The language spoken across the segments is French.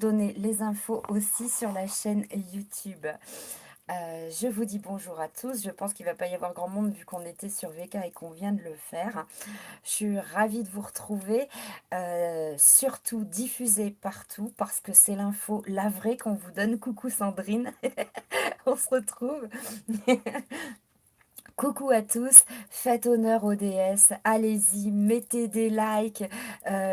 donner les infos aussi sur la chaîne YouTube. Je vous dis bonjour à tous. Je pense qu'il ne va pas y avoir grand monde vu qu'on était sur VK et qu'on vient de le faire. Je suis ravie de vous retrouver. Surtout diffusée partout parce que c'est l'info, la vraie qu'on vous donne. Coucou Sandrine, on se retrouve. Coucou à tous, faites honneur aux déesses, allez-y, mettez des likes,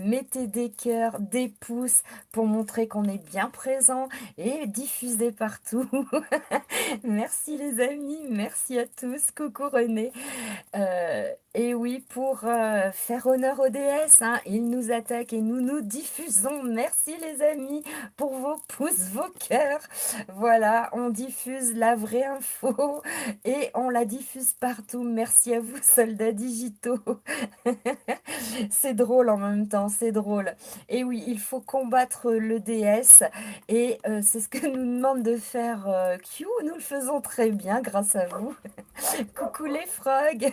mettez des cœurs, des pouces pour montrer qu'on est bien présent et diffusez partout. Merci les amis, merci à tous, coucou René. Et oui, pour faire honneur aux déesses, hein, ils nous attaquent et nous nous diffusons. Merci les amis pour vos pouces, vos cœurs. Voilà, on diffuse la vraie info et on la diffuse partout. Merci à vous, soldats digitaux. C'est drôle en même temps, c'est drôle. Et oui, il faut combattre le DS et c'est ce que nous demande de faire Q. Nous le faisons très bien grâce à vous. Coucou les frogs.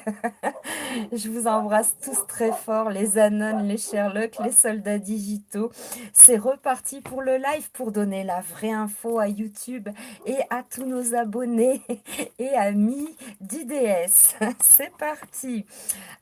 Je vous embrasse tous très fort, les Anon, les Sherlock, les soldats digitaux. C'est reparti pour le live pour donner la vraie info à YouTube et à tous nos abonnés et amis d'IDS. C'est parti.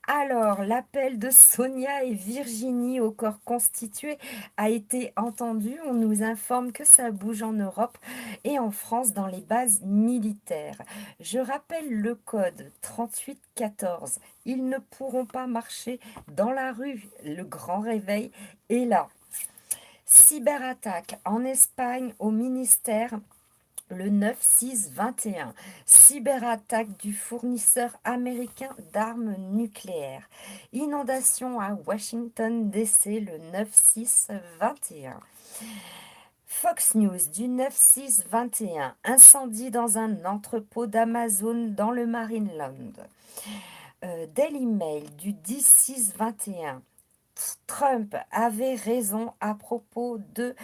Alors, l'appel de Sonia et Virginie au corps constitué a été entendu. On nous informe que ça bouge en Europe et en France dans les bases militaires. Je rappelle le code 3814. Ils ne pourront pas marcher dans la rue. Le grand réveil est là. Cyberattaque en Espagne au ministère le 9-6-21. Cyberattaque du fournisseur américain d'armes nucléaires. Inondation à Washington DC le 9-6-21. Fox News du 9-6-21. Incendie dans un entrepôt d'Amazon dans le Maryland. Daily Mail du 10-6-21. Trump avait raison à propos de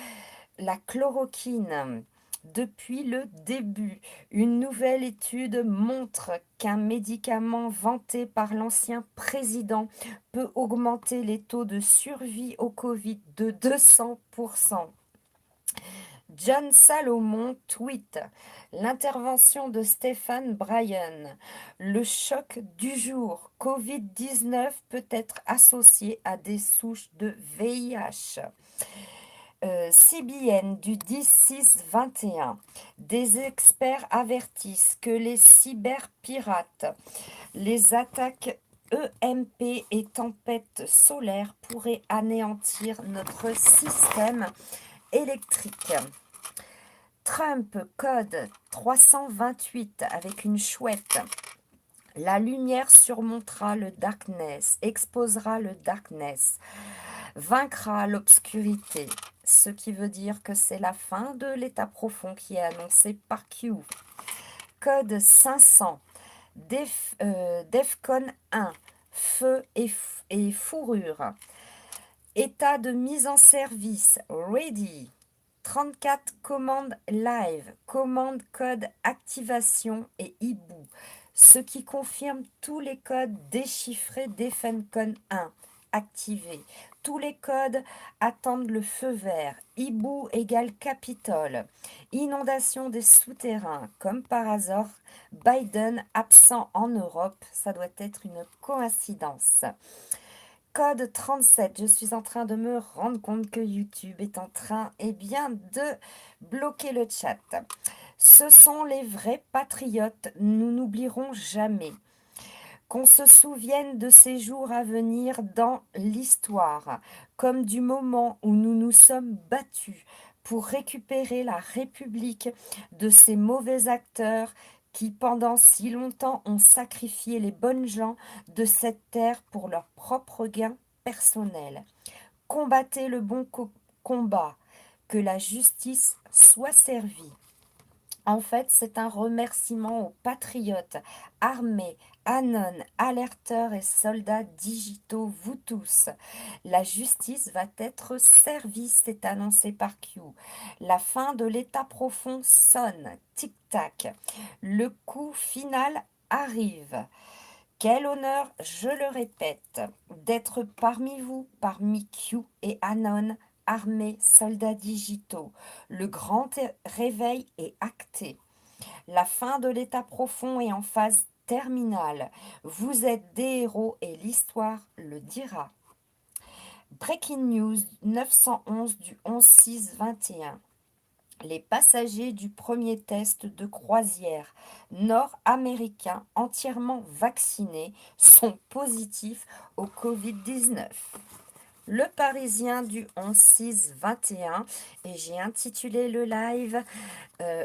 la chloroquine. Depuis le début, une nouvelle étude montre qu'un médicament vanté par l'ancien président peut augmenter les taux de survie au Covid de 200%. John Salomon tweet l'intervention de Stephen Bryan. Le choc du jour. Covid-19 peut être associé à des souches de VIH. CBN du 10-6-21. Des experts avertissent que les cyberpirates, les attaques EMP et tempêtes solaires pourraient anéantir notre système électrique. Trump code 328 avec une chouette. La lumière surmontera le darkness, exposera le darkness, vaincra l'obscurité. Ce qui veut dire que c'est la fin de l'état profond qui est annoncé par Q. Code 500. Defcon 1. Feu et fourrure. État de mise en service. Ready. 34 commandes live. Commande code activation et hibou. Ce qui confirme tous les codes déchiffrés d'Efencon 1 activés. Tous les codes attendent le feu vert. Hibou égale Capitole. Inondation des souterrains. Comme par hasard, Biden absent en Europe. Ça doit être une coïncidence. Code 37, je suis en train de me rendre compte que YouTube est en train, bien, de bloquer le chat. Ce sont les vrais patriotes, nous n'oublierons jamais. Qu'on se souvienne de ces jours à venir dans l'histoire, comme du moment où nous nous sommes battus pour récupérer la République de ces mauvais acteurs qui pendant si longtemps ont sacrifié les bonnes gens de cette terre pour leur propre gain personnel. Combattez le bon combat, que la justice soit servie. En fait, c'est un remerciement aux patriotes, armées, anon, alerteurs et soldats digitaux, vous tous. La justice va être servie, c'est annoncé par Q. La fin de l'état profond sonne, tic-tac. Le coup final arrive. Quel honneur, je le répète, d'être parmi vous, parmi Q et Anon, armée, soldats digitaux. Le grand réveil est acté. La fin de l'état profond est en phase terminale. Vous êtes des héros et l'histoire le dira. Breaking news 911 du 11-6-21. Les passagers du premier test de croisière nord-américain entièrement vaccinés sont positifs au Covid-19. Le Parisien du 11-6-21 et j'ai intitulé le live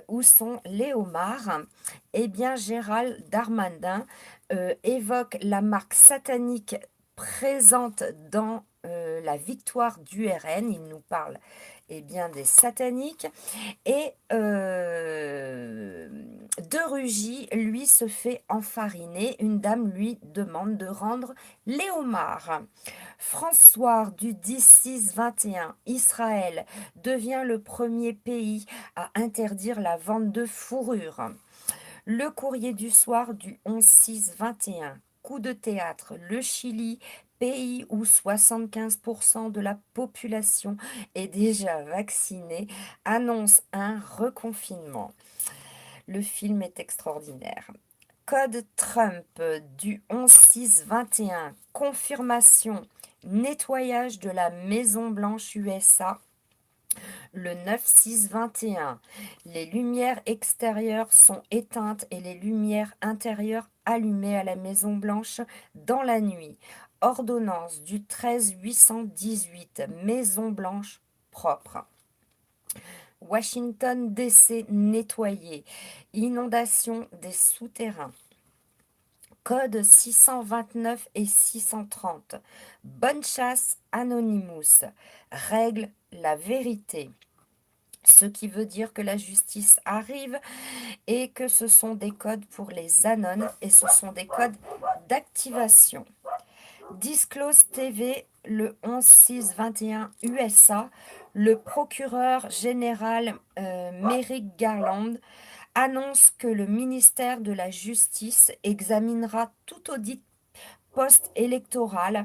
Où sont les homards. Eh bien, Gérald Darmanin évoque la marque satanique présente dans la victoire du RN. Il nous parle bien des sataniques. Et De Rugy, lui, se fait enfariner. Une dame lui demande de rendre les homards. François du 10-6-21, Israël devient le premier pays à interdire la vente de fourrure. Le courrier du soir du 11-6-21, coup de théâtre, le Chili, pays où 75% de la population est déjà vaccinée, annonce un reconfinement. Le film est extraordinaire. Code Trump du 11-6-21, confirmation, nettoyage de la Maison-Blanche USA. Le 9-6-21, les lumières extérieures sont éteintes et les lumières intérieures allumées à la Maison-Blanche dans la nuit. Ordonnance du 13-818, Maison-Blanche propre. Washington DC nettoyé, inondation des souterrains. Code 629 et 630. Bonne chasse Anonymous. Règle la vérité. Ce qui veut dire que la justice arrive et que ce sont des codes pour les anones et ce sont des codes d'activation. Disclose TV le 11-6-21 USA. Le procureur général Merrick Garland annonce que le ministère de la Justice examinera tout audit post-électoral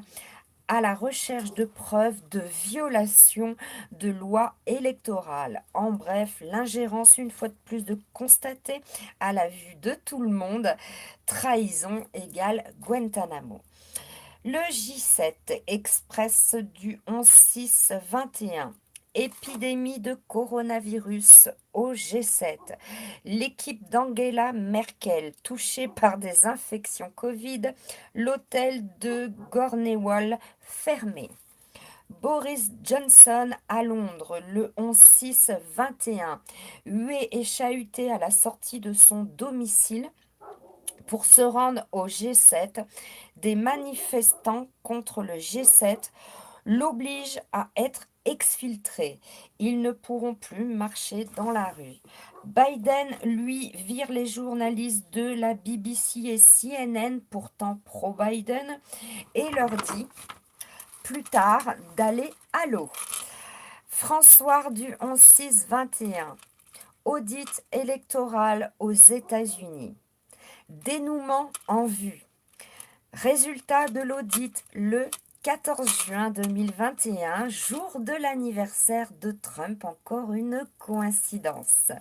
à la recherche de preuves de violation de lois électorales. En bref, l'ingérence, une fois de plus, de constater à la vue de tout le monde, trahison égale Guantanamo. Le J7 Express du 11-6-21. Épidémie de coronavirus au G7. L'équipe d'Angela Merkel touchée par des infections Covid. L'hôtel de Cornwall fermé. Boris Johnson à Londres le 11-6-21. Hué et chahuté à la sortie de son domicile. Pour se rendre au G7, des manifestants contre le G7 l'obligent à être exfiltrés. Ils ne pourront plus marcher dans la rue. Biden, lui, vire les journalistes de la BBC et CNN, pourtant pro-Biden, et leur dit plus tard d'aller à l'eau. François du 11-6-21. Audit électoral aux États-Unis. Dénouement en vue. Résultat de l'audit le 14 juin 2021, jour de l'anniversaire de Trump, encore une coïncidence.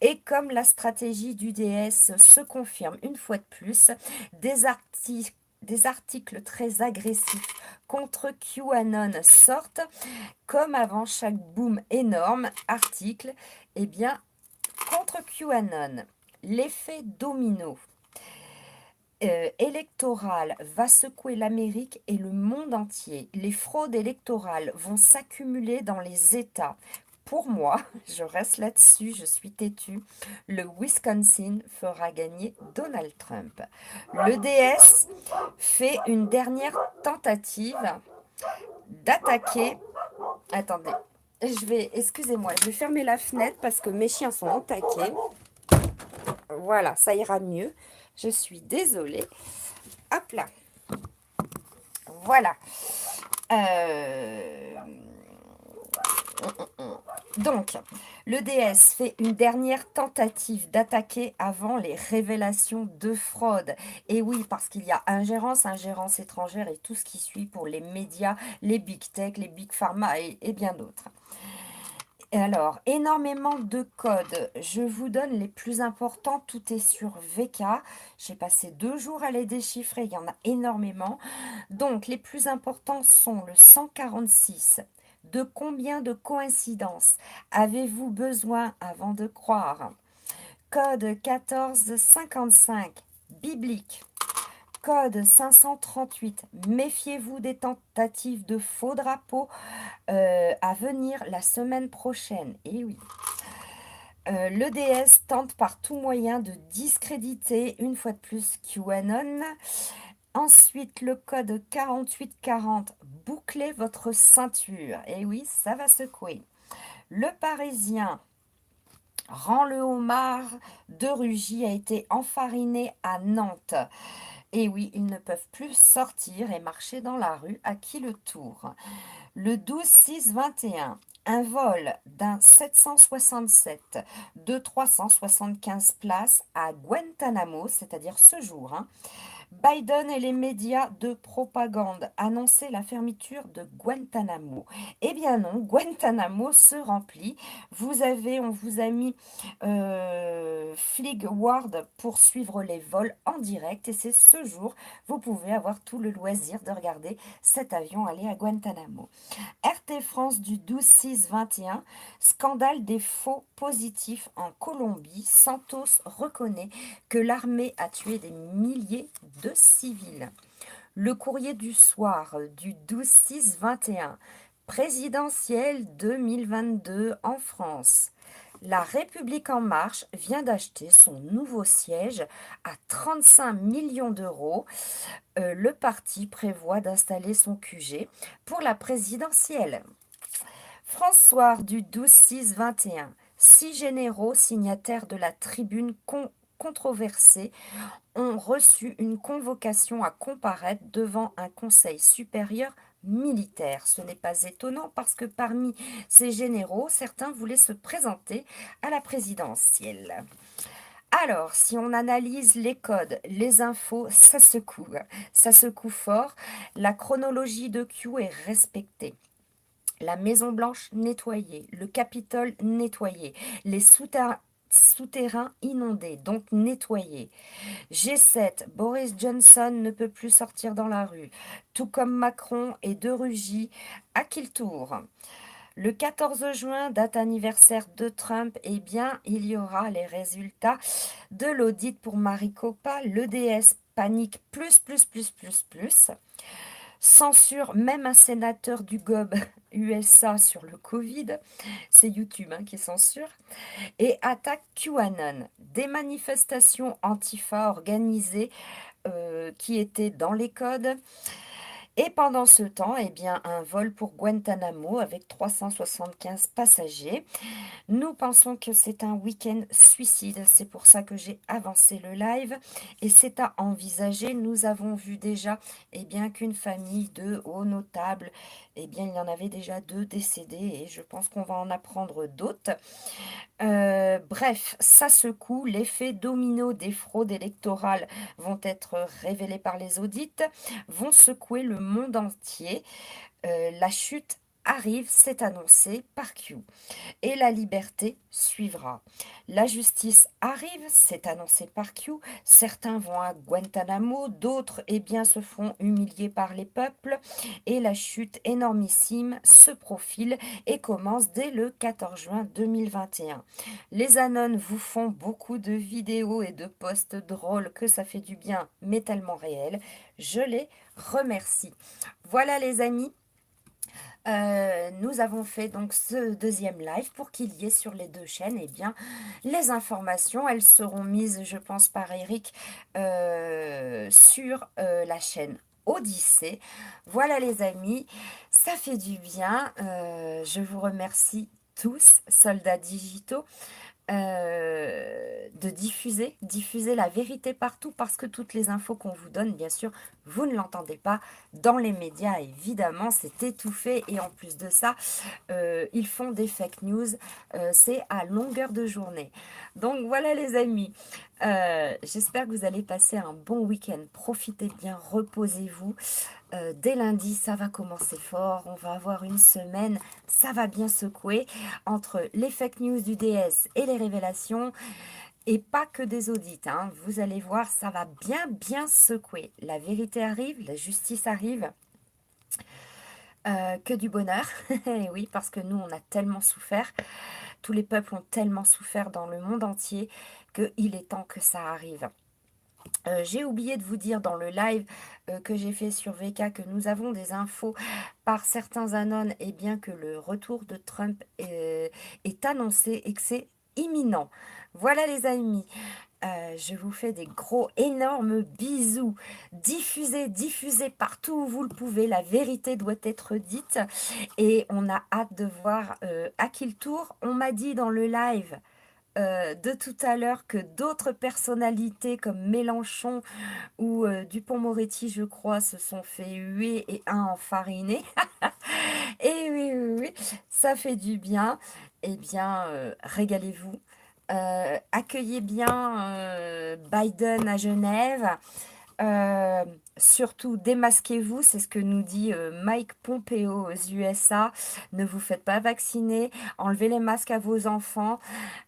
Et comme la stratégie du DS se confirme une fois de plus, des articles très agressifs contre QAnon sortent, comme avant chaque boom énorme, article, contre QAnon. L'effet domino électoral va secouer l'Amérique et le monde entier. Les fraudes électorales vont s'accumuler dans les États. Pour moi, je reste là-dessus, je suis têtue, le Wisconsin fera gagner Donald Trump. Le DS fait une dernière tentative d'attaquer... Attendez, excusez-moi, je vais fermer la fenêtre parce que mes chiens sont au taquet. Voilà, ça ira mieux. Je suis désolée. Hop là. Voilà. Donc, le DS fait une dernière tentative d'attaquer avant les révélations de fraude. Et oui, parce qu'il y a ingérence étrangère et tout ce qui suit pour les médias, les big tech, les big pharma et bien d'autres. Et alors, énormément de codes. Je vous donne les plus importants. Tout est sur VK. J'ai passé 2 jours à les déchiffrer. Il y en a énormément. Donc, les plus importants sont le 146. De combien de coïncidences avez-vous besoin avant de croire? Code 1455, biblique. Code 538, méfiez-vous des tentatives de faux drapeaux à venir la semaine prochaine. Et oui. L'EDS tente par tout moyen de discréditer une fois de plus QAnon. Ensuite, le code 4840, bouclez votre ceinture. Et oui, ça va secouer. Le Parisien, rend le homard de Rugy a été enfariné à Nantes. Et oui, ils ne peuvent plus sortir et marcher dans la rue. À qui le tour? Le 12-6-21, un vol d'un 767 de 375 places à Guantanamo, c'est-à-dire ce jour, hein. Biden et les médias de propagande annonçaient la fermeture de Guantanamo. Eh bien non, Guantanamo se remplit. On vous a mis Flig Ward pour suivre les vols en direct et c'est ce jour, vous pouvez avoir tout le loisir de regarder cet avion aller à Guantanamo. RT France du 12-6-21, scandale des faux positifs en Colombie. Santos reconnaît que l'armée a tué des milliers de civils. Le courrier du soir du 12-6-21, présidentielle 2022 en France. La République en marche vient d'acheter son nouveau siège à 35 millions d'euros. Le parti prévoit d'installer son QG pour la présidentielle. François du 12-6-21. 6 généraux signataires de la tribune controversée ont reçu une convocation à comparaître devant un conseil supérieur militaire. Ce n'est pas étonnant parce que parmi ces généraux, certains voulaient se présenter à la présidentielle. Alors, si on analyse les codes, les infos, ça secoue fort. La chronologie de Q est respectée. La Maison Blanche nettoyée, le Capitole nettoyé, les souterrains inondés, donc nettoyés. G7, Boris Johnson ne peut plus sortir dans la rue, tout comme Macron et De Rugy. À qui le tour? Le 14 juin, date anniversaire de Trump, eh bien, il y aura les résultats de l'audit pour Maricopa. L'EDS panique plus. Censure même un sénateur du GOB USA sur le Covid. C'est YouTube qui censure. Et attaque QAnon. Des manifestations Antifa organisées qui étaient dans les codes. Et pendant ce temps, eh bien, un vol pour Guantanamo avec 375 passagers. Nous pensons que c'est un week-end suicide. C'est pour ça que j'ai avancé le live. Et c'est à envisager. Nous avons vu déjà eh bien, qu'une famille de hauts notables, eh bien, il y en avait déjà 2 décédés. Et je pense qu'on va en apprendre d'autres. Bref, ça secoue. L'effet domino des fraudes électorales vont être révélés par les audits, vont secouer le monde entier. La chute arrive, c'est annoncé par Q. Et la liberté suivra. La justice arrive, c'est annoncé par Q. Certains vont à Guantanamo, d'autres eh bien, se font humilier par les peuples. Et la chute énormissime se profile et commence dès le 14 juin 2021. Les Anons vous font beaucoup de vidéos et de posts drôles que ça fait du bien, mais tellement réel. Je les remercie. Voilà les amis. Nous avons fait donc ce deuxième live pour qu'il y ait sur les 2 chaînes, eh bien, les informations, elles seront mises, je pense, par Eric sur la chaîne Odyssée. Voilà les amis, ça fait du bien. Je vous remercie tous, soldats digitaux. De diffuser la vérité partout parce que toutes les infos qu'on vous donne, bien sûr, vous ne l'entendez pas. Dans les médias, évidemment, c'est étouffé. Et en plus de ça, ils font des fake news. C'est à longueur de journée. Donc voilà les amis. J'espère que vous allez passer un bon week-end. Profitez bien, reposez-vous. Dès lundi, ça va commencer fort. On va avoir une semaine, ça va bien secouer. Entre les fake news du DS et les révélations, et pas que des audits, hein. Vous allez voir, ça va bien secouer. La vérité arrive, la justice arrive. Que du bonheur. Et oui, parce que nous, on a tellement souffert. Tous les peuples ont tellement souffert dans le monde entier qu'il est temps que ça arrive. J'ai oublié de vous dire dans le live que j'ai fait sur VK que nous avons des infos par certains anons et bien que le retour de Trump est annoncé et que c'est imminent. Voilà les amis, je vous fais des gros énormes bisous. Diffusez partout où vous le pouvez. La vérité doit être dite et on a hâte de voir à qui le tour. On m'a dit dans le live de tout à l'heure que d'autres personnalités comme Mélenchon ou Dupond-Moretti, je crois, se sont fait huer et un enfariné. Et oui, ça fait du bien. Eh bien, régalez-vous. Accueillez bien Biden à Genève. Euh, Surtout, démasquez-vous, c'est ce que nous dit Mike Pompeo aux USA. Ne vous faites pas vacciner, enlevez les masques à vos enfants.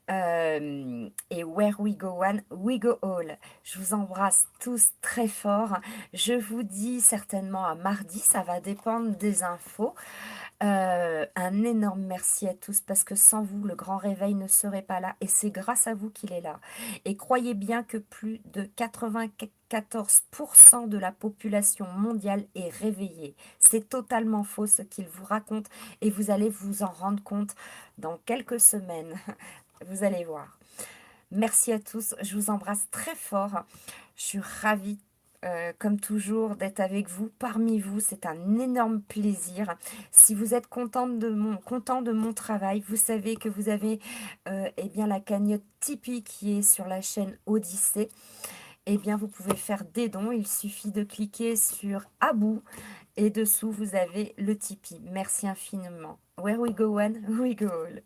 Et where we go one, we go all. Je vous embrasse tous très fort. Je vous dis certainement à mardi, ça va dépendre des infos. Un énorme merci à tous parce que sans vous, le grand réveil ne serait pas là et c'est grâce à vous qu'il est là. Et croyez bien que plus de 94% de la population mondiale est réveillée. C'est totalement faux ce qu'ils vous racontent et vous allez vous en rendre compte dans quelques semaines. Vous allez voir. Merci à tous. Je vous embrasse très fort. Je suis ravie, comme toujours, d'être avec vous, parmi vous. C'est un énorme plaisir. Si vous êtes content de mon travail, vous savez que vous avez eh bien, la cagnotte Tipeee qui est sur la chaîne Odyssée. Eh bien, vous pouvez faire des dons. Il suffit de cliquer sur Abou et dessous, vous avez le Tipeee. Merci infiniment. Where we go one, we go all.